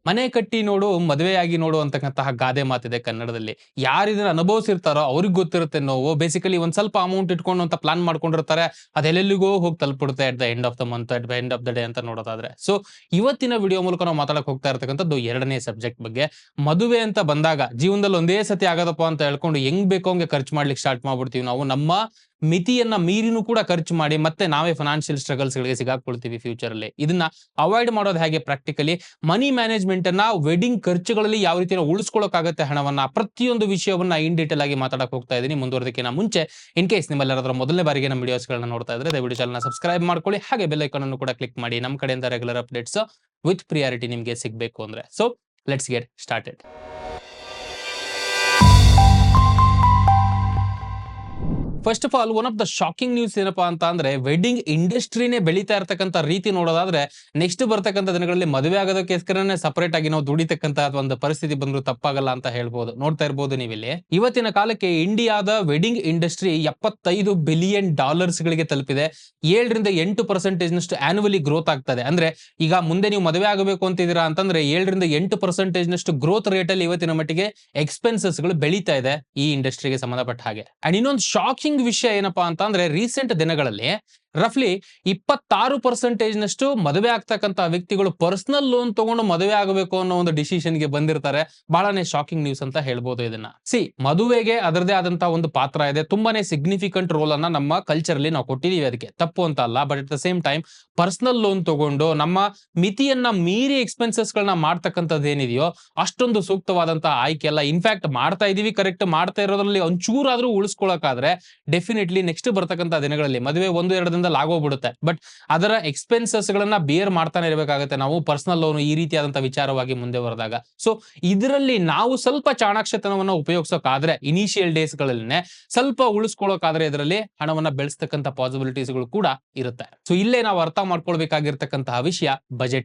ಮನೆ ಕಟ್ಟಿ ನೋಡು ಮದುವೆಯಾಗಿ ನೋಡು ಅಂತಕ್ಕಂತಹ ಗಾದೆ ಮಾತಿದೆ ಕನ್ನಡದಲ್ಲಿ. ಯಾರು ಇದನ್ನ ಅನುಭವಿಸಿರ್ತಾರೋ ಅವ್ರಿಗೆ ಗೊತ್ತಿರುತ್ತೆ ನೋವು. ಬೇಸಿಕಲಿ ಒಂದ್ ಸ್ವಲ್ಪ ಅಮೌಂಟ್ ಇಟ್ಕೊಂಡು ಅಂತ ಪ್ಲಾನ್ ಮಾಡ್ಕೊಂಡಿರ್ತಾರೆ. ಅದೆಲ್ಲೆಲ್ಲಿಗೋ ಹೋಗಿ ತಲುಪಿಡುತ್ತೆ at the end of the month, at the end of the day ಅಂತ ನೋಡೋದಾದ್ರೆ. ಸೊ ಇವತ್ತಿನ ವಿಡಿಯೋ ಮೂಲಕ ನಾವು ಮಾತಾಡಕ್ ಹೋಗ್ತಾ ಇರ್ತಕ್ಕಂಥದ್ದು ಎರಡನೇ ಸಬ್ಜೆಕ್ಟ್ ಬಗ್ಗೆ. ಮದುವೆ ಅಂತ ಬಂದಾಗ ಜೀವನದಲ್ಲಿ ಒಂದೇ ಸತಿ ಆಗದಪ್ಪ ಅಂತ ಹೇಳ್ಕೊಂಡು ಹೆಂಗ್ ಬೇಕೋ ಹಂಗೆ ಖರ್ಚು ಮಾಡ್ಲಿಕ್ಕೆ ಸ್ಟಾರ್ಟ್ ಮಾಡ್ಬಿಡ್ತೀವಿ ನಾವು. ನಮ್ಮ ಮಿತಿಯನ್ನ ಮೀರಿನೂ ಕೂಡ ಖರ್ಚು ಮಾಡಿ ಮತ್ತೆ ನಾವೇ ಫೈನಾನ್ಷಿಯಲ್ ಸ್ಟ್ರಗಲ್ಸ್ ಗಳಿಗೆ ಸಿಗಾಕೊಳ್ತೀವಿ ಫ್ಯೂಚರ್ ಅಲ್ಲಿ. ಇದನ್ನ ಅವಾಯ್ಡ್ ಮಾಡೋದು ಹೇಗೆ ಪ್ರಾಕ್ಟಿಕಲಿ, ಮನಿ ಮ್ಯಾನೇಜ್ಮೆಂಟ್ ಅನ್ನ ವೆಡ್ಡಿಂಗ್ ಖರ್ಚುಗಳಲ್ಲಿ ಯಾವ ರೀತಿ ಉಳಿಸ್ಕೊಳ್ಳೋಕಾಗತ್ತೆ ಹಣವನ್ನ, ಪ್ರತಿಯೊಂದು ವಿಷಯವನ್ನ ಇನ್ ಡೀಟೇಲ್ ಆಗಿ ಮಾತಾಡಕ್ ಹೋಗ್ತಾ ಇದೀನಿ. ಮುಂದುವರೆದಕ್ಕಿಂತ ಮುಂಚೆ ಇನ್ ಕೇಸ್ ನಿಮ್ಮೆಲ್ಲರ ಮೊದಲನೇ ಬಾರಿಗೆ ನಮ್ಮ ವಿಡಿಯೋಸ್ ಗಳನ್ನ ನೋಡ್ತಾ ಇದ್ರೆ ದಯವಿಟ್ಟು ಚಾನಲ್ ಸಬ್ಸ್ಕ್ರೈಬ್ ಮಾಡ್ಕೊಳ್ಳಿ, ಹಾಗೆ ಬೆಲ್ ಐಕಾನ್ ಅನ್ನು ಕೂಡ ಕ್ಲಿಕ್ ಮಾಡಿ. ನಮ್ಮ ಕಡೆಯಿಂದ ರೆಗ್ಯುಲರ್ ಅಪ್ಡೇಟ್ಸ್ ವಿತ್ ಪ್ರಿಯಾರಿಟಿ ನಿಮಗೆ ಸಿಗಬೇಕು ಅಂದ್ರೆ. So let's get started. First of all, one of the shocking news ಏನಪ್ಪಾ ಅಂತ ಅಂದ್ರೆ, ವೆಡ್ಡಿಂಗ್ ಇಂಡಸ್ಟ್ರಿನೇ ಬೆಳೀತಾ ಇರತಕ್ಕಂತ ರೀತಿ ನೋಡೋದಾದ್ರೆ ನೆಕ್ಸ್ಟ್ ಬರ್ತಕ್ಕಂಥ ದಿನಗಳಲ್ಲಿ ಮದುವೆ ಆಗೋದಕ್ಕೋಸ್ಕರನೇ ಸಪರೇಟ್ ಆಗಿ ನಾವು ದುಡಿತಕ್ಕಂತ ಒಂದು ಪರಿಸ್ಥಿತಿ ಬಂದ್ರು ತಪ್ಪಾಗಲ್ಲ ಅಂತ ಹೇಳ್ಬೋದು. ನೋಡ್ತಾ ಇರ್ಬೋದು ನೀವಿಲ್ಲಿ. ಇವತ್ತಿನ ಕಾಲಕ್ಕೆ ಇಂಡಿಯಾದ ವೆಡ್ಡಿಂಗ್ ಇಂಡಸ್ಟ್ರಿ $75 ಬಿಲಿಯನ್ ಗಳಿಗೆ ತಲುಪಿದೆ. 7-8% ನಷ್ಟು ಆನ್ಯುವಲಿ ಗ್ರೋತ್ ಆಗ್ತದೆ. ಅಂದ್ರೆ ಈಗ ಮುಂದೆ ನೀವು ಮದುವೆ ಆಗಬೇಕು ಅಂತಿದ್ದೀರಾ ಅಂತಂದ್ರೆ 7-8% ನಷ್ಟು ಗ್ರೋತ್ ರೇಟ್ ಅಲ್ಲಿ ಇವತ್ತಿನ ಮಟ್ಟಿಗೆ ಎಕ್ಸ್ಪೆನ್ಸಸ್ ಗಳು ಬೆಳೀತಾ ಇದೆ ಈ ಇಂಡಸ್ಟ್ರಿಗೆ ಸಂಬಂಧಪಟ್ಟ ಹಾಗೆ. ಅಂಡ್ ಇನ್ನೊಂದು ಶಾಕಿಂಗ್ ವಿಷಯ ಏನಪ್ಪಾ ಅಂತ ಅಂದ್ರೆ, ರೀಸೆಂಟ್ ದಿನಗಳಲ್ಲಿ ರಫ್ಲಿ 26% ನಷ್ಟು ಮದುವೆ ಆಗ್ತಕ್ಕಂತ ವ್ಯಕ್ತಿಗಳು ಪರ್ಸನಲ್ ಲೋನ್ ತಗೊಂಡು ಮದುವೆ ಆಗಬೇಕು ಅನ್ನೋ ಒಂದು ಡಿಸಿಷನ್ ಗೆ ಬಂದಿರ್ತಾರೆ. ಬಹಳನೇ ಶಾಕಿಂಗ್ ನ್ಯೂಸ್ ಅಂತ ಹೇಳ್ಬೋದು ಇದನ್ನ. ಮದುವೆಗೆ ಅದರದೇ ಆದಂತಹ ಒಂದು ಪಾತ್ರ ಇದೆ, ತುಂಬಾನೇ ಸಿಗ್ನಿಫಿಕೆಂಟ್ ರೋಲ್ ಅನ್ನ ನಮ್ಮ ಕಲ್ಚರ್ ಅಲ್ಲಿ ನಾವು ಕೊಟ್ಟಿದೀವಿ, ಅದಕ್ಕೆ ತಪ್ಪು ಅಂತ ಅಲ್ಲ. But at the same time personal loan ತಗೊಂಡು ನಮ್ಮ ಮಿತಿಯನ್ನ ಮೀರಿ ಎಕ್ಸ್ಪೆನ್ಸಸ್ ಗಳನ್ನ ಮಾಡ್ತಕ್ಕಂಥದ್ದು ಏನಿದೆಯೋ ಅಷ್ಟೊಂದು ಸೂಕ್ತವಾದಂತಹ ಆಯ್ಕೆ ಅಲ್ಲ. ಇನ್ಫ್ಯಾಕ್ಟ್ ಮಾಡ್ತಾ ಇದೀವಿ ಕರೆಕ್ಟ್, ಮಾಡ್ತಾ ಇರೋದ್ರಲ್ಲಿ ಒಂಚೂರಾದ್ರೂ ಉಳಿಸ್ಕೊಳ್ಳೋಕಾದ್ರೆ ಡೆಫಿನೆಟ್ಲಿ ನೆಕ್ಸ್ಟ್ ಬರ್ತಕ್ಕಂಥ ದಿನಗಳಲ್ಲಿ ಮದುವೆ 1-2 ಆಗೋಗ್ಬಿಡುತ್ತೆ. ಬಟ್ ಅದರ ಎಕ್ಸ್ಪೆನ್ಸಸ್ ಗಳನ್ನ ಬೇರ್ ಮಾಡ್ತಾನೆ ಇರಬೇಕಾಗುತ್ತೆ ನಾವು, ಪರ್ಸನಲ್ ಲೋನ್ ಈ ರೀತಿಯಾದಂತಹ ವಿಚಾರವಾಗಿ ಮುಂದೆ ಬರೆದಾಗ. ಸೊ ಇದರಲ್ಲಿ ನಾವು ಸ್ವಲ್ಪ ಚಾಣಾಕ್ಷತನವನ್ನ ಉಪಯೋಗಿಸೋಕಾದ್ರೆ ಇನಿಷಿಯಲ್ ಡೇಸ್ ಗಳಲ್ಲೇ ಸ್ವಲ್ಪ ಉಳಿಸ್ಕೊಳ್ಳೋಕಾದ್ರೆ ಇದರಲ್ಲಿ ಹಣವನ್ನ ಬೆಳೆಸ್ತಕ್ಕಂಥ ಪಾಸಿಬಿಲಿಟೀಸ್ ಗಳು ಕೂಡ ಇರುತ್ತೆ. ಸೊ ಇಲ್ಲೇ ನಾವು ಅರ್ಥ ಮಾಡ್ಕೊಳ್ಬೇಕಾಗಿರ್ತಕ್ಕಂತಹ ವಿಷಯ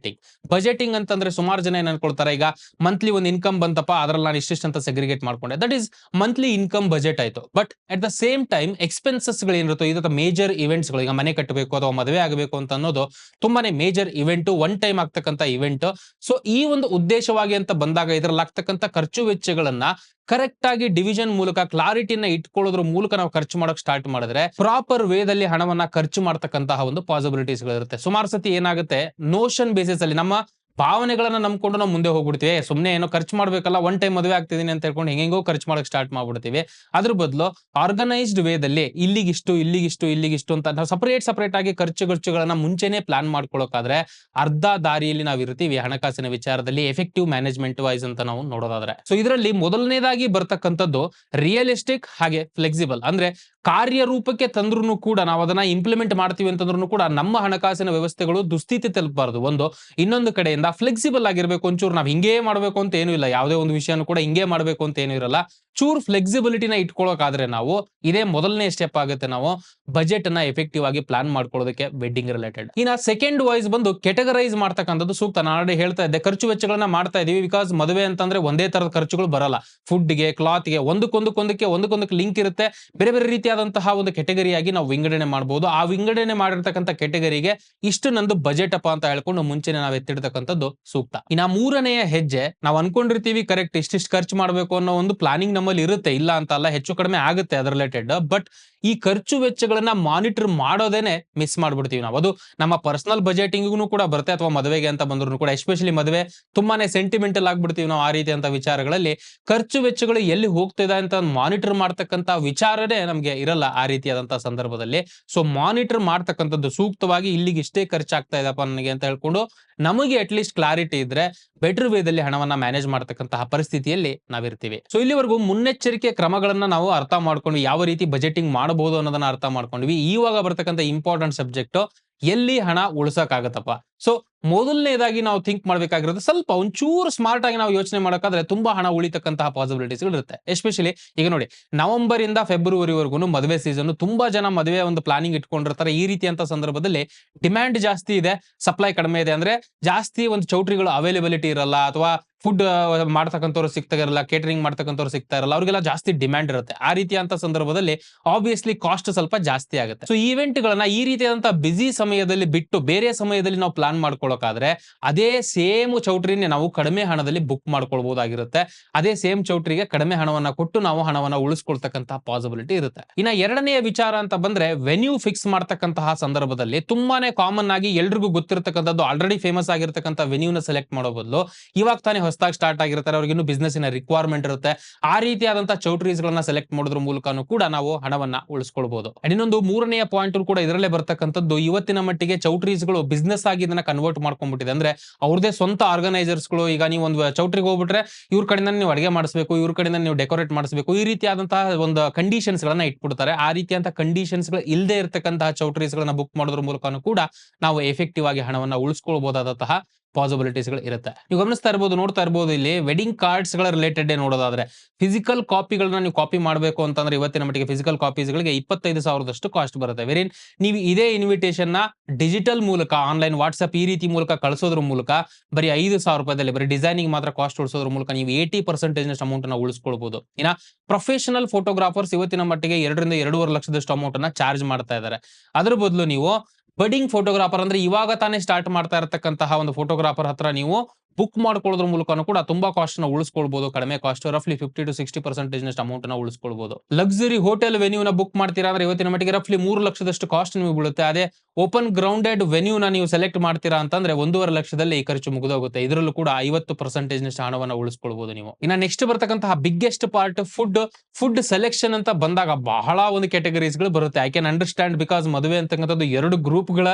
ಬಜೆಟಿಂಗ್ ಅಂತಂದ್ರೆ ಸುಮಾರು ಜನ ಏನ್ ಅನ್ಕೊಳ್ತಾರೆ, ಈಗ ಮಂತ್ಲಿ ಒಂದು ಇನ್ಕಮ್ ಬಂತಪ್ಪ ಅದ್ರಲ್ಲಿ ನಾನು ಇಷ್ಟಿಷ್ಟು ಅಂತ ಸೆಗ್ರಿಗೇಟ್ ಮಾಡ್ಕೊಂಡೆ, that is monthly income budget ಆಯ್ತು. But at the same time expenses ಗಳು ಏನಿರುತ್ತೋ, ಇದು ಮೇಜರ್ ಇವೆಂಟ್ಸ್ ಗಳು, ಈಗ ಮನೆ ಕಟ್ಟಬೇಕು ಅಥವಾ ಮದುವೆ ಆಗಬೇಕು ಅಂತ ಅನ್ನೋದು ತುಂಬಾನೇ ಮೇಜರ್ ಇವೆಂಟ್, ಒನ್ ಟೈಮ್ ಆಗ್ತಕ್ಕಂಥ ಇವೆಂಟ್. ಸೊ ಈ ಒಂದು ಉದ್ದೇಶವಾಗಿ ಅಂತ ಬಂದಾಗ ಇದರಲ್ಲಿ ಆಗ್ತಕ್ಕಂಥ ಖರ್ಚು ವೆಚ್ಚಗಳನ್ನ ಕರೆಕ್ಟ್ ಆಗಿ ಡಿವಿಷನ್ ಮೂಲಕ ಕ್ಲಾರಿಟಿನ ಇಟ್ಕೊಳ್ಳೋದ್ರ ಮೂಲಕ ನಾವು ಖರ್ಚು ಮಾಡೋಕೆ ಸ್ಟಾರ್ಟ್ ಮಾಡಿದ್ರೆ ಪ್ರಾಪರ್ ವೇದಲ್ಲಿ ಹಣವನ್ನ ಖರ್ಚು ಮಾಡ್ತಕ್ಕಂತಹ ಒಂದು ಪಾಸಿಬಿಲಿಟೀಸ್ ಗಳಿರುತ್ತೆ. ಸುಮಾರು ಸತಿ ಏನಾಗುತ್ತೆ, ನೋಷನ್ ಬೇಸಿಸ್ ಅಲ್ಲಿ ನಮ್ಮ ಭಾವನೆಗಳನ್ನ ನಂಬ್ಕೊಂಡು ನಾವು ಮುಂದೆ ಹೋಗ್ಬಿಡ್ತೀವಿ. ಸುಮ್ನೆ ಏನೋ ಖರ್ಚು ಮಾಡ್ಬೇಕಲ್ಲ, ಒನ್ ಟೈಮ್ ಮದುವೆ ಆಗ್ತಿದೀನಿ ಅಂತ ಹೇಳ್ಕೊಂಡು ಹೆಂಗೋ ಖರ್ಚು ಮಾಡಕ್ ಸ್ಟಾರ್ಟ್ ಮಾಡ್ಬಿಡ್ತೀವಿ. ಅದ್ರ ಬದಲು ಆರ್ಗನೈಸ್ಡ್ ವೇದಲ್ಲಿ ಇಲ್ಲಿಗಿಷ್ಟು ಅಂತ ನಾವು ಸಪರೇಟ್ ಆಗಿ ಖರ್ಚುಗಳನ್ನ ಮುಂಚೆನೆ ಪ್ಲಾನ್ ಮಾಡ್ಕೊಳ್ಳೋಕಾದ್ರೆ ಅರ್ಧ ದಾರಿಯಲ್ಲಿ ನಾವು ಇರ್ತೀವಿ ಹಣಕಾಸಿನ ವಿಚಾರದಲ್ಲಿ, ಎಫೆಕ್ಟಿವ್ ಮ್ಯಾನೇಜ್ಮೆಂಟ್ ವೈಸ್ ಅಂತ ನಾವು ನೋಡೋದಾದ್ರೆ. ಸೊ ಇದರಲ್ಲಿ ಮೊದಲನೇದಾಗಿ ಬರ್ತಕ್ಕಂಥದ್ದು ರಿಯಲಿಸ್ಟಿಕ್ ಹಾಗೆ ಫ್ಲೆಕ್ಸಿಬಲ್. ಅಂದ್ರೆ ಕಾರ್ಯರೂಪಕ್ಕೆ ತಂದ್ರೂ ಕೂಡ ನಾವು ಅದನ್ನ ಇಂಪ್ಲಿಮೆಂಟ್ ಮಾಡ್ತೀವಿ ಅಂತಂದ್ರೂ ಕೂಡ ನಮ್ಮ ಹಣಕಾಸಿನ ವ್ಯವಸ್ಥೆಗಳು ದುಸ್ಥಿತಿ ತಲುಪಬಾರದು ಒಂದು. ಇನ್ನೊಂದು ಕಡೆಯಿಂದ ಫ್ಲೆಕ್ಸಿಬಲ್ ಆಗಿರ್ಬೇಕು. ಒಂಚೂರು ನಾವು ಹಿಂಗೇ ಮಾಡಬೇಕು ಅಂತ ಏನೂ ಇಲ್ಲ, ಯಾವುದೇ ಒಂದು ವಿಷಯನೂ ಕೂಡ ಹಿಂಗೇ ಮಾಡಬೇಕು ಅಂತ ಏನೂ ಇರಲ್ಲ. ಚೂರ್ ಫ್ಲೆಕ್ಸಿಬಿಲಿಟಿನ ಇಟ್ಕೊಳ್ಳೋಕಾದ್ರೆ ನಾವು ಇದೇ ಮೊದಲನೇ ಸ್ಟೆಪ್ ಆಗುತ್ತೆ, ನಾವು ಬಜೆಟ್ ಅನ್ನ ಎಫೆಕ್ಟಿವ್ ಆಗಿ ಪ್ಲಾನ್ ಮಾಡ್ಕೊಳ್ಳೋದಕ್ಕೆ ವೆಡ್ಡಿಂಗ್ ರಿಲೇಟೆಡ್. ಇನ್ನ ಸೆಕೆಂಡ್ ವೈಸ್ ಬಂದು ಕೆಟಗರೈಸ್ ಮಾಡ್ತಕ್ಕಂಥದ್ದು ಸೂಕ್ತ. ನಾನು ಆಲ್ರೆಡಿ ಹೇಳ್ತಾ ಇದ್ದೆ, ಖರ್ಚು ವೆಚ್ಚಗಳನ್ನ ಮಾಡ್ತಾ ಇದೀವಿ ಬಿಕಾಸ್ ಮದುವೆ ಅಂತಂದ್ರೆ ಒಂದೇ ತರದ ಖರ್ಚುಗಳು ಬರಲ್ಲ. ಫುಡ್ಗೆ, ಕ್ಲಾತ್ಗೆ ಒಂದಕ್ಕೊಂದಕ್ಕೆ ಲಿಂಕ್ ಇರುತ್ತೆ. ಬೇರೆ ಬೇರೆ ರೀತಿಯಾದಂತಹ ಒಂದು ಕೆಟಗರಿಯಾಗಿ ನಾವು ವಿಂಗಡಣೆ ಮಾಡಬಹುದು. ಆ ವಿಂಗಡಣೆ ಮಾಡಿರ್ತಕ್ಕಂಥ ಕೆಟಗರಿಗೆ ಇಷ್ಟು ನಂದು ಬಜೆಟ್ ಅಪ್ಪ ಅಂತ ಹೇಳ್ಕೊಂಡು ಮುಂಚೆನೆ ನಾವು ಎತ್ತಿಡ್ತಕ್ಕಂಥದ್ದು ಸೂಕ್ತ. ಇನ್ನ ಮೂರನೆಯ ಹೆಜ್ಜೆ, ನಾವು ಅನ್ಕೊಂಡಿರ್ತೀವಿ ಕರೆಕ್ಟ್ ಇಷ್ಟಿಷ್ಟು ಖರ್ಚು ಮಾಡಬೇಕು ಅನ್ನೋ ಒಂದು ಪ್ಲಾನಿಂಗ್ ನಮ್ಮಲ್ಲಿ ಇರುತ್ತೆ, ಇಲ್ಲ ಅಂತ ಅಲ್ಲ, ಹೆಚ್ಚು ಕಡಿಮೆ ಆಗುತ್ತೆ ಅದರ ರಿಲೇಟೆಡ್. ಬಟ್ ಈ ಖರ್ಚು ವೆಚ್ಚಗಳನ್ನ ಮಾನಿಟರ್ ಮಾಡೋದೇನೆ ಮಿಸ್ ಮಾಡ್ಬಿಡ್ತೀವಿ ನಾವು. ಅದು ನಮ್ಮ ಪರ್ಸನಲ್ ಬಜೆಟಿಂಗ್ ಕೂಡ ಬರುತ್ತೆ, ಅಥವಾ ಮದುವೆಗೆ ಅಂತ ಬಂದ್ರು ಕೂಡ, ಎಸ್ಪೆಷಲಿ ಮದುವೆ ತುಂಬಾನೇ ಸೆಂಟಿಮೆಂಟಲ್ ಆಗ್ಬಿಡ್ತೀವಿ ನಾವು ಆ ರೀತಿಯಂತ ವಿಚಾರಗಳಲ್ಲಿ. ಖರ್ಚು ವೆಚ್ಚಗಳು ಎಲ್ಲಿ ಹೋಗ್ತಿದೆ ಅಂತ ಮಾನಿಟರ್ ಮಾಡ್ತಕ್ಕಂತ ವಿಚಾರನೇ ನಮ್ಗೆ ಇರಲ್ಲ ಆ ರೀತಿಯಾದಂತಹ ಸಂದರ್ಭದಲ್ಲಿ. ಸೊ ಮಾನಿಟರ್ ಮಾಡ್ತಕ್ಕಂಥದ್ದು ಸೂಕ್ತವಾಗಿ, ಇಲ್ಲಿಗೆ ಇಷ್ಟೇ ಖರ್ಚಾಗ್ತಾ ಇದೆಪ್ಪ ನನಗೆ ಅಂತ ಹೇಳ್ಕೊಂಡು ನಮಗೆ ಅಟ್ ಲೀಸ್ಟ್ ಕ್ಲಾರಿಟಿ ಇದ್ರೆ ಬೆಟರ್ ವೇದಲ್ಲಿ ಹಣವನ್ನ ಮ್ಯಾನೇಜ್ ಮಾಡ್ತಕ್ಕಂತಹ ಪರಿಸ್ಥಿತಿಯಲ್ಲಿ ನಾವಿರ್ತೀವಿ. ಸೊ ಇಲ್ಲಿವರೆಗೂ ಮುನ್ನೆಚ್ಚರಿಕೆ ಕ್ರಮಗಳನ್ನ ನಾವು ಅರ್ಥ ಮಾಡ್ಕೊಂಡು ಯಾವ ರೀತಿ ಬಜೆಟಿಂಗ್ ಮಾಡಬಹುದು ಅನ್ನೋದನ್ನ ಅರ್ಥ ಮಾಡ್ಕೊಂಡ್ವಿ. ಇವಾಗ ಬರ್ತಕ್ಕಂಥ ಇಂಪಾರ್ಟೆಂಟ್ ಸಬ್ಜೆಕ್ಟ್, ಎಲ್ಲಿ ಹಣ ಉಳಿಸಕ್ಕಾಗತ್ತಪ್ಪ. ಸೊ ಮೊದಲನೇದಾಗಿ ನಾವು ಥಿಂಕ್ ಮಾಡ್ಬೇಕಾಗಿರೋದು, ಸ್ವಲ್ಪ ಒಂಚೂರು ಸ್ಮಾರ್ಟ್ ಆಗಿ ನಾವು ಯೋಚನೆ ಮಾಡೋಕಾದ್ರೆ ತುಂಬಾ ಹಣ ಉಳಿತಕ್ಕಂತಹ ಪಾಸಿಬಿಲಿಟೀಸ್ ಇರುತ್ತೆ. ಎಸ್ಪೆಷಲಿ ಈಗ ನೋಡಿ, ನವೆಂಬರ್ ಇಂದ ಫೆಬ್ರವರಿವರೆಗೂ ಮದುವೆ ಸೀಸನ್, ತುಂಬಾ ಜನ ಮದುವೆ ಒಂದು ಪ್ಲಾನಿಂಗ್ ಇಟ್ಕೊಂಡಿರ್ತಾರೆ. ಈ ರೀತಿಯಂತ ಸಂದರ್ಭದಲ್ಲಿ ಡಿಮ್ಯಾಂಡ್ ಜಾಸ್ತಿ ಇದೆ, ಸಪ್ಲೈ ಕಡಿಮೆ ಇದೆ. ಅಂದ್ರೆ ಜಾಸ್ತಿ ಒಂದು ಚೌಟ್ರಿಗಳು ಅವೈಲೇಬಿಲಿಟಿ ಇರಲ್ಲ, ಅಥವಾ ಫುಡ್ ಮಾಡ್ತಕ್ಕಂಥವ್ರು ಸಿಗ್ತಾ ಇರಲ್ಲ, ಕೇಟರಿಂಗ್ ಮಾಡ್ತಕ್ಕಂಥವ್ರು ಸಿಗ್ತಾ ಇರಲ್ಲ, ಅವ್ರಿಗೆಲ್ಲ ಜಾಸ್ತಿ ಡಿಮ್ಯಾಂಡ್ ಇರುತ್ತೆ. ಆ ರೀತಿಯಂತ ಸಂದರ್ಭದಲ್ಲಿ ಆಬ್ವಿಯಸ್ಲಿ ಕಾಸ್ಟ್ ಸ್ವಲ್ಪ ಜಾಸ್ತಿ ಆಗುತ್ತೆ. ಸೊ ಈವೆಂಟ್ ಗಳನ್ನ ಈ ರೀತಿಯಾದಂತಹ ಬಿಸಿ ಸಮಯದಲ್ಲಿ ಬಿಟ್ಟು ಬೇರೆ ಸಮಯದಲ್ಲಿ ನಾವು ಪ್ಲಾನ್ ಮಾಡ್ಕೊಳ್ಳೋಕಾದ್ರೆ ಅದೇ ಸೇಮ್ ಚೌಟ್ರಿನೇ ನಾವು ಕಡಿಮೆ ಹಣದಲ್ಲಿ ಬುಕ್ ಮಾಡ್ಕೊಳ್ಬಹುದಾಗಿರುತ್ತೆ. ಅದೇ ಸೇಮ್ ಚೌಟ್ರಿಗೆ ಕಡಿಮೆ ಹಣವನ್ನ ಕೊಟ್ಟು ನಾವು ಹಣವನ್ನ ಉಳಿಸ್ಕೊಳ್ತಕ್ಕಂತಹ ಪಾಸಿಬಿಲಿಟಿ ಇರುತ್ತೆ. ಇನ್ನ ಎರಡನೆಯ ವಿಚಾರ ಅಂತ ಬಂದ್ರೆ ವೆನ್ಯೂ ಫಿಕ್ಸ್ ಮಾಡ್ತಕ್ಕಂತಹ ಸಂದರ್ಭದಲ್ಲಿ ತುಂಬಾನೇ ಕಾಮನ್ ಆಗಿ ಎಲ್ರಿಗೂ ಗೊತ್ತಿರತಕ್ಕಂಥದ್ದು ಆಲ್ರೆಡಿ ಫೇಮಸ್ ಆಗಿರ್ತಕ್ಕಂಥ ವೆನ್ಯೂನ ಸೆಲೆಕ್ಟ್ ಮಾಡೋ ಬದಲು ಇವಾಗ ತಾನೇ ಹೊಸದಾಗಿ ಸ್ಟಾರ್ಟ್ ಆಗಿರ್ತಾರೆ, ಅವ್ರಿಗೆ ಇನ್ನೂ ಬಿಸ್ನೆಸ್ ರಿಕ್ವೈರ್ಮೆಂಟ್ ಇರುತ್ತೆ, ಆ ರೀತಿಯಾದಂತಹ ಚೌಟ್ರೀಸ್ ಗಳನ್ನ ಸೆಲೆಕ್ಟ್ ಮಾಡೋದ್ರ ಮೂಲಕನೂ ಕೂಡ ನಾವು ಹಣವನ್ನ ಉಳಿಸ್ಕೊಳ್ಬಹುದು. ಇನ್ನೊಂದು ಮೂರನೆಯ ಪಾಯಿಂಟ್ ಕೂಡ ಇದರಲ್ಲೇ ಬರ್ತಕ್ಕಂಥದ್ದು, ಇವತ್ತಿನ ಮಟ್ಟಿಗೆ ಚೌಟ್ರೀಸ್ ಗಳು ಬಿಸ್ನೆಸ್ ಆಗಿ ಇದನ್ನ ಕನ್ವರ್ಟ್ ಮಾಡ್ಕೊಂಡ್ಬಿಟ್ಟಿದೆ. ಅಂದ್ರೆ ಅವ್ರದೇ ಸ್ವಂತ ಆರ್ಗನೈಸರ್ಸ್ ಗಳು, ಈಗ ನೀವು ಒಂದು ಚೌಟ್ರಿಗೆ ಹೋಗ್ಬಿಟ್ರೆ ಇವ್ರ ಕಡೆಯಿಂದ ನೀವು ಅಡಿಗೆ ಮಾಡಿಸಬೇಕು, ಇವ್ರ ಕಡೆಯಿಂದ ನೀವು ಡೆಕೋರೇಟ್ ಮಾಡಿಸಬೇಕು, ಈ ರೀತಿಯಾದಂತಹ ಒಂದು ಕಂಡೀಷನ್ಸ್ ಗಳನ್ನ ಇಟ್ಬಿಡ್ತಾರೆ. ಆ ರೀತಿಯಂತ ಕಂಡೀಷನ್ಸ್ ಗಳು ಇಲ್ಲದೆ ಇರತಕ್ಕಂತಹ ಚೌಟ್ರೀಸ್ ಗಳನ್ನ ಬುಕ್ ಮಾಡೋದ್ರ ಮೂಲಕನೂ ಕೂಡ ನಾವು ಎಫೆಕ್ಟಿವ್ ಆಗಿ ಹಣವನ್ನ ಉಳಿಸ್ಕೊಳ್ಬಹುದಾದಂತಹ ಪಾಸಿಬಿಲಿಟೀಸ್ ಗಳು ಇರುತ್ತೆ. ನೀವು ಗಮನಿಸ್ತಾ ಇರಬಹುದು, ನೋಡ್ತಾ ಇರಬಹುದು, ಇಲ್ಲಿ ವೆಡ್ಡಿಂಗ್ ಕಾರ್ಡ್ಸ್ ಗಳ ರಿಲೇಟೆಡ್ ನೋಡೋದಾದ್ರೆ ಫಿಸಿಕಲ್ ಕಾಪಿಗಳನ್ನ ನೀವು ಕಾಪಿ ಮಾಡಬೇಕು ಅಂತಂದ್ರೆ ಇವತ್ತಿನ ಮಟ್ಟಿಗೆ ಫಿಸಿಕಲ್ ಕಾಪೀಸ್ ಗಳಿಗೆ 25,000 ಕಾಸ್ಟ್ ಬರುತ್ತೆ. ವೇರೇನ್ ನೀವು ಇದೇ ಇನ್ವಿಟೇಷನ್ ನ ಡಿಜಿಟಲ್ ಮೂಲಕ ಆನ್ಲೈನ್ ವಾಟ್ಸ್ಆಪ್ ಈ ರೀತಿ ಮೂಲಕ ಕಳಿಸೋದ್ರ ಮೂಲಕ ಬರೀ 5,000 ರೂಪಾಯಿದಲ್ಲಿ ಬರೀ ಡಿಸೈನಿಂಗ್ ಮಾತ್ರ ಕಾಸ್ಟ್ ಉಳಿಸೋದ್ರ ಮೂಲಕ ನೀವು 80% ಅಮೌಂಟ್ ಅನ್ನ ಉಳಿಸ್ಕೊಳ್ಬಹುದು. ಇನ್ನ ಪ್ರೊಫೆಷನಲ್ ಫೋಟೋಗ್ರಾಫರ್ಸ್ ಇವತ್ತಿನ ಮಟ್ಟಿಗೆ 2 ರಿಂದ 2.5 ಲಕ್ಷದಷ್ಟು ಅಮೌಂಟ್ ಅನ್ನ ಚಾರ್ಜ್ ಮಾಡ್ತಾ ಇದ್ದಾರೆ. ಅದ್ರ ಬದಲು ನೀವು ಬಡಿಂಗ್ ಫೋಟೋಗ್ರಾಫರ್ ಅಂದ್ರೆ ಇವಾಗ ತಾನೇ ಸ್ಟಾರ್ಟ್ ಮಾಡ್ತಾ ಇರತಕ್ಕಂತಹ ಒಂದು ಫೋಟೋಗ್ರಾಫರ್ ಹತ್ರ ನೀವು ಬುಕ್ ಮಾಡ್ಕೊಳ್ಳೋದ್ರ ಮೂಲಕನೂ ಕೂಡ ತುಂಬಾ ಕಾಸ್ಟ್ ನ ಉಳಿಸ್ಕೊಳ್ಬಹುದು. ಕಡಿಮೆ ಕಾಸ್ಟ್ ರಫ್ಲಿ 50 to 60% ಅಮೌಂಟ್ ನ ಉಳಿಸ್ಕೊಳ್ಬಹುದು. ಲಕ್ಸುರಿ ಹೋಟೆಲ್ ವೆನ್ಯೂ ನ ಬುಕ್ ಮಾಡ್ತೀರಾ ಅಂದ್ರೆ ಇವತ್ತಿನ ಮಟ್ಟಿಗೆ ರಫ್ಲಿ 3 ಲಕ್ಷದಷ್ಟು ಕಾಸ್ಟ್ ನಿಮಗೆ ಬೀಳುತ್ತೆ. ಅದೇ ಓಪನ್ ಗ್ರೌಂಡೆಡ್ ವೆನ್ಯೂ ನ ನೀವು ಸೆಲೆಕ್ಟ್ ಮಾಡ್ತೀರಾ ಅಂತಂದ್ರೆ 1.5 ಲಕ್ಷದಲ್ಲಿ ಈ ಖರ್ಚು ಮುಗಿದೋಗುತ್ತೆ. ಇದರಲ್ಲೂ ಕೂಡ 50% ಹಣವನ್ನ ಉಳಿಸ್ಕೊಳ್ಬಹುದು ನೀವು. ಇನ್ನ ನೆಕ್ಸ್ಟ್ ಬರ್ತಕ್ಕಂತಹ ಬಿಗ್ಗೆಸ್ಟ್ ಪಾರ್ಟ್ ಫುಡ್ ಸೆಲೆಕ್ಷನ್ ಅಂತ ಬಂದಾಗ ಬಹಳ ಒಂದು ಕ್ಯಾಟಗರೀಸ್ ಗಳು ಬರುತ್ತೆ. ಐ ಕ್ಯಾನ್ ಅಂಡರ್ಸ್ಟ್ಯಾಂಡ್, ಬಿಕಾಸ್ ಮದುವೆ ಅಂತಕ್ಕಂಥದ್ದು 2 ಗ್ರೂಪ್ ಗಳ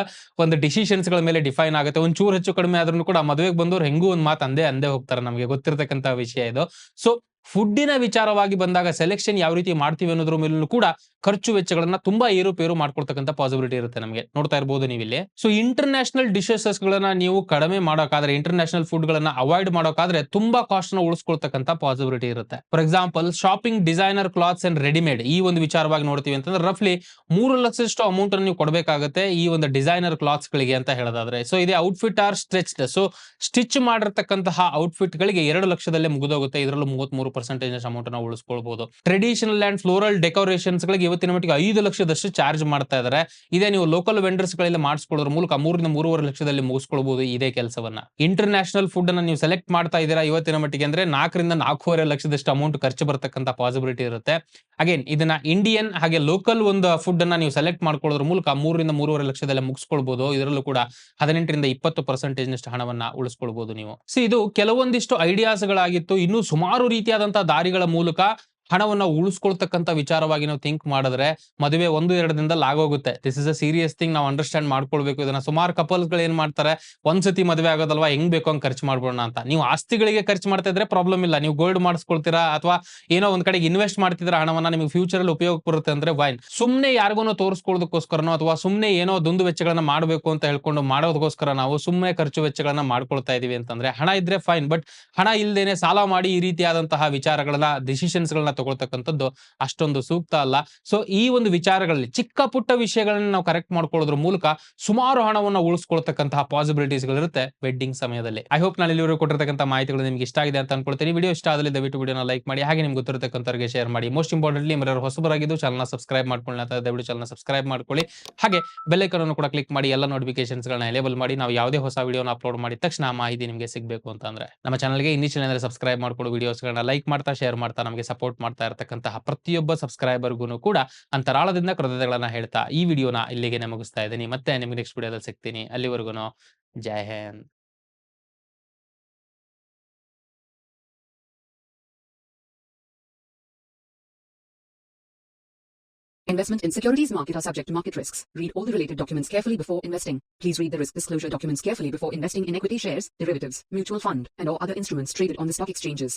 ಒಂದು ಡಿಸಿಷನ್ಸ್ ಗಳ ಮೇಲೆ ಡಿಫೈನ್ ಆಗುತ್ತೆ. ಒಂಚೂರು ಹೆಚ್ಚು ಕಡಿಮೆ ಆದ್ರೂ ಕೂಡ ಮದುವೆಗೆ ಬಂದವರು ಹೆಂಗೂ ಒಂದು ಮಾತು ಅಂದೇ ಹೋಗ್ತಾರೆ, ನಮಗೆ ಗೊತ್ತಿರತಕ್ಕಂತ ವಿಷಯ ಇದು. ಸೊ ಫುಡ್ಡಿನ ವಿಚಾರವಾಗಿ ಬಂದಾಗ ಸೆಲೆಕ್ಷನ್ ಯಾವ ರೀತಿ ಮಾಡ್ತೀವಿ ಅನ್ನೋದ್ರ ಮೇಲೂ ಕೂಡ ಖರ್ಚು ವೆಚ್ಚಗಳನ್ನ ತುಂಬಾ ಏರುಪೇರು ಮಾಡ್ಕೊಳ್ತಕ್ಕಂಥ ಪಾಸಿಬಿಲಿಟಿ ಇರುತ್ತೆ ನಮಗೆ. ನೋಡ್ತಾ ಇರಬಹುದು ನೀವು ಇಲ್ಲಿ. ಸೊ ಇಂಟರ್ನ್ಯಾಷನಲ್ ಡಿಶಸ್ ಗಳನ್ನ ನೀವು ಕಡಿಮೆ ಮಾಡೋಕಾದ್ರೆ, ಇಂಟರ್ನ್ಯಾಷನಲ್ ಫುಡ್ ಗಳನ್ನ ಅವಾಯ್ಡ್ ಮಾಡೋಕಾದ್ರೆ ತುಂಬಾ ಕಾಸ್ಟ್ ನ ಉಳಿಸ್ಕೊಳ್ತಕ್ಕಂಥ ಪಾಸಿಬಿಲಿಟಿ ಇರುತ್ತೆ. For example shopping designer clothes and readymade ಈ ಒಂದು ವಿಚಾರವಾಗಿ ನೋಡ್ತೀವಿ ಅಂತಂದ್ರೆ ರಫ್ಲಿ 3 ಲಕ್ಷದಷ್ಟು ಅಮೌಂಟ್ ಅನ್ನು ನೀವು ಕೊಡಬೇಕಾಗುತ್ತೆ ಈ ಒಂದು ಡಿಸೈನರ್ ಕ್ಲಾತ್ಸ್ ಗಳಿಗೆ ಅಂತ ಹೇಳೋದಾದ್ರೆ. ಸೊ ಇದೇ outfit are stretched, so stitch ಮಾಡಿರ್ತಕ್ಕಂತಹ ಔಟ್ಫಿಟ್ ಗಳಿಗೆ 2 ಲಕ್ಷದಲ್ಲೇ ಮುಗಿದೋಗುತ್ತೆ. ಇದರಲ್ಲೂ 33% ಅಮೌಂಟ್ ನಾವು ಉಳಿಸ್ಕೊಳ್ಬಹುದು. ಟ್ರೆಡಿಷನಲ್ ಅಂಡ್ ಫ್ಲೋರಲ್ ಡೆಕೋರೇಷನ್ಸ್ ಗಳಿಗೆ ಇವತ್ತಿನ ಮಟ್ಟಿಗೆ 5 ಲಕ್ಷದಷ್ಟು ಚಾರ್ಜ್ ಮಾಡ್ತಾ ಇದ್ದಾರೆ. ಇದೇ ನೀವು ಲೋಕಲ್ ವೆಂಡರ್ಸ್ ಗಳಲ್ಲಿ ಮಾಡಿಸ್ಕೊಳ್ಳೋದ್ರ ಮೂಲಕ 3 ರಿಂದ 3.5 ಲಕ್ಷದಲ್ಲಿ ಮುಗಿಸ್ಕೊಳ್ಬಹುದು ಇದೇ ಕೆಲಸವನ್ನ. ಇಂಟರ್ನ್ಯಾಷನಲ್ ಫುಡ್ ಅನ್ನ ನೀವು ಸೆಲೆಕ್ಟ್ ಮಾಡ್ತಾ ಇದ್ದೀರಾ ಇವತ್ತಿನ ಮಟ್ಟಿಗೆ ಅಂದ್ರೆ 4 ರಿಂದ 4.5 ಲಕ್ಷದಷ್ಟು ಅಮೌಂಟ್ ಖರ್ಚು ಬರ್ತಕ್ಕಂಥ ಪಾಸಿಬಿಲಿಟಿ ಇರುತ್ತೆ. ಅಗೇನ್ ಇದನ್ನ ಇಂಡಿಯನ್ ಹಾಗೆ ಲೋಕಲ್ ಒಂದು ಫುಡ್ ಅನ್ನ ನೀವು ಸೆಲೆಕ್ಟ್ ಮಾಡ್ಕೊಳ್ಳೋದ್ರ ಮೂಲಕ 3 ರಿಂದ 3.5 ಲಕ್ಷದಲ್ಲಿ ಮುಗಿಸ್ಕೊಳ್ಬಹುದು. ಇದರಲ್ಲೂ ಕೂಡ 18 ರಿಂದ 20% ಹಣವನ್ನ ಉಳಿಸ್ಕೊಳ್ಬಹುದು ನೀವು. ಸೊ ಇದು ಕೆಲವೊಂದಿಷ್ಟು ಐಡಿಯಾಸ್ ಗಳಾಗಿತ್ತು. ಇನ್ನು ಸುಮಾರು ರೀತಿಯಾದಂತಹ ದಾರಿಗಳ ಮೂಲಕ ಹಣವನ್ನ ಉಳಿಸ್ಕೊಳ್ತಕ್ಕಂಥ ವಿಚಾರವಾಗಿ ನಾವು ಥಿಂಕ್ ಮಾಡಿದ್ರೆ ಮದುವೆ 1-2 ದಿನದಲ್ಲಿ ಆಗೋಗುತ್ತೆ. This is a serious thing, ನಾವು ಅಂಡರ್ಸ್ಟ್ಯಾಂಡ್ ಮಾಡ್ಕೊಳ್ಬೇಕು ಇದನ್ನ. ಸುಮಾರು ಕಪಲ್ಸ್ ಗಳು ಏನ್ ಮಾಡ್ತಾರೆ, ಒಂದ್ಸತಿ ಮದುವೆ ಆಗೋದಲ್ವಾ ಹೆಂಗ್ ಬೇಕೋ ಹಂಗ್ ಖರ್ಚು ಮಾಡ್ಬೋಣ ಅಂತ. ನೀವು ಆಸ್ತಿಗಳಿಗೆ ಖರ್ಚು ಮಾಡ್ತಾ ಇದ್ರೆ ಪ್ರಾಬ್ಲಮ್ ಇಲ್ಲ, ನೀವು ಗೋಲ್ಡ್ ಮಾಡಿಸ್ಕೊಳ್ತೀರಾ ಅಥವಾ ಏನೋ ಒಂದ್ ಕಡೆಗೆ ಇನ್ವೆಸ್ಟ್ ಮಾಡ್ತಿದ್ರೆ ಹಣವನ್ನ ನಿಮಗೆ ಫ್ಯೂಚರ್ ಅಲ್ಲಿ ಉಪಯೋಗ ಬರುತ್ತೆ ಅಂದ್ರೆ ವೈನ್. ಸುಮ್ನೆ ಯಾರಿಗೂ ತೋರಿಸ್ಕೊಳ್ಳೋದಕ್ಕೋಸ್ಕರನೋ ಅಥವಾ ಸುಮ್ನೆ ಏನೋ ದುಂದು ವೆಚ್ಚಗಳನ್ನ ಮಾಡಬೇಕು ಅಂತ ಹೇಳ್ಕೊಂಡು ಮಾಡೋದಕ್ಕೋಸ್ಕರ ನಾವು ಸುಮ್ನೆ ಖರ್ಚು ವೆಚ್ಚಗಳನ್ನ ಮಾಡ್ಕೊಳ್ತಾ ಇದೀವಿ ಅಂತಂದ್ರೆ, ಹಣ ಇದ್ರೆ ಫೈನ್, ಬಟ್ ಹಣ ಇಲ್ದೇನೆ ಸಾಲ ಮಾಡಿ ಈ ರೀತಿಯಾದಂತಹ ವಿಚಾರಗಳನ್ನ ಡಿಸಿಷನ್ಸ್ ಗಳನ್ನ ತಗೊಳ್ತಕ್ಕಂಥದ್ದು ಅಷ್ಟೊಂದು ಸೂಕ್ತ ಅಲ್ಲ. ಸೊ ಈ ಒಂದು ವಿಚಾರಗಳಲ್ಲಿ ಚಿಕ್ಕ ಪುಟ್ಟ ವಿಷಯಗಳನ್ನ ನಾವು ಕರೆಕ್ಟ್ ಮಾಡ್ಕೊಳ್ಳೋದ್ರ ಮೂಲಕ ಸುಮಾರು ಹಣವನ್ನು ಉಳಿಸ್ಕೊಳ್ತಕ್ಕಂತಹ ಪಾಸಿಬಿಲಿಟೀಸ್ ಗಳಿರುತ್ತೆ ವೆಡ್ಡಿಂಗ್ ಸಮಯದಲ್ಲಿ. ಐ ಹೋಪ್ ನಾನು ಇಲ್ಲಿವರೆಗೂ ಕೊಟ್ಟಿರ್ತಕ್ಕಂಥ ಮಾಹಿತಿಗಳು ನಿಮ್ಗೆ ಇಷ್ಟ ಆಗಿದೆ ಅಂತ ಅನ್ಕೊಳ್ತೀನಿ. ವಿಡಿಯೋ ಇಷ್ಟ ಆದಲ್ಲಿ ದಯವಿಟ್ಟು ವಿಡಿಯೋನ ಲೈಕ್ ಮಾಡಿ, ಹಾಗೆ ನಿಮ್ಗೆ ಗೊತ್ತಿರತಕ್ಕಂಥವ್ರಿಗೆ ಶೇರ್ ಮಾಡಿ. ಮೋಸ್ಟ್ ಇಂಪಾರ್ಟೆಂಟ್ಲಿ ಯಾರು ಹೊಸಬರಾಗಿದ್ದು ಚಾನಲ್ನ ಸಬ್ಸ್ಕ್ರೈಬ್ ಮಾಡ್ಕೊಳ್ಳಿ ಅಂತ ದಯವಿಟ್ಟು ಚಾನಲ್ನ ಸಬ್ಸ್ಕ್ರೈಬ್ ಮಾಡ್ಕೊಳ್ಳಿ. ಹಾಗೆ ಬೆಲ್ ಐಕಾನ್ ಅನ್ನು ಕೂಡ ಕ್ಲಿಕ್ ಮಾಡಿ, ಎಲ್ಲ ನೋಟಿಫಿಕೇಶನ್ಸ್ ಗಳನ್ನ ಎನೇಬಲ್ ಮಾಡಿ. ನಾವು ಯಾವುದೇ ಹೊಸ ವಿಡಿಯೋನ ಅಪ್ಲೋಡ್ ಮಾಡಿದ ತಕ್ಷಣ ಆ ಮಾಹಿತಿ ನಿಮಗೆ ಸಿಗಬೇಕು ಅಂತಂದ್ರೆ ನಮ್ಮ ಚಾನಲ್ಗೆ ಇನ್ನಿಷ್ಟು ಅಂದ್ರೆ ಸಬ್ಸ್ಕ್ರೈಬ್ ಮಾಡ್ಕೊಂಡು ವಿಡಿಯೋಸ್ ಗಳನ್ನ ಲೈಕ್ ಮಾಡ್ತಾ ಶೇರ್ ಮಾಡ್ತಾ ನಮಗೆ ಸಪೋರ್ಟ್ ಮಾಡ್ತಾ ಇರತಕ್ಕಂತಹ ಪ್ರತಿಯೊಬ್ಬ ಸಬ್ಸ್ಕ್ರೈಬರ್ಗೂ ಕೂಡ ಅಂತರಾಳದಿಂದ ಕೃತಜ್ಞತೆಗಳನ್ನ ಹೇಳ್ತಾ ಈ ವಿಡಿಯೋನ ಇಲ್ಲಿಗೆ ಮುಗಿಸ್ತಾ ಇದ್ದೀನಿ. ಮತ್ತೆ ನಿಮಗೆ ನೆಕ್ಸ್ಟ್ ವಿಡಿಯೋದಲ್ಲಿ ಸಿಗ್ತೀನಿ. ಅಲ್ಲಿವರೆಗೂ ಜೈ Hind. Investment in securities market are subject to market risks. Read all the related documents carefully before investing. Please read the risk disclosure documents carefully before investing in equity shares, derivatives, mutual fund, and or other instruments traded on the stock exchanges.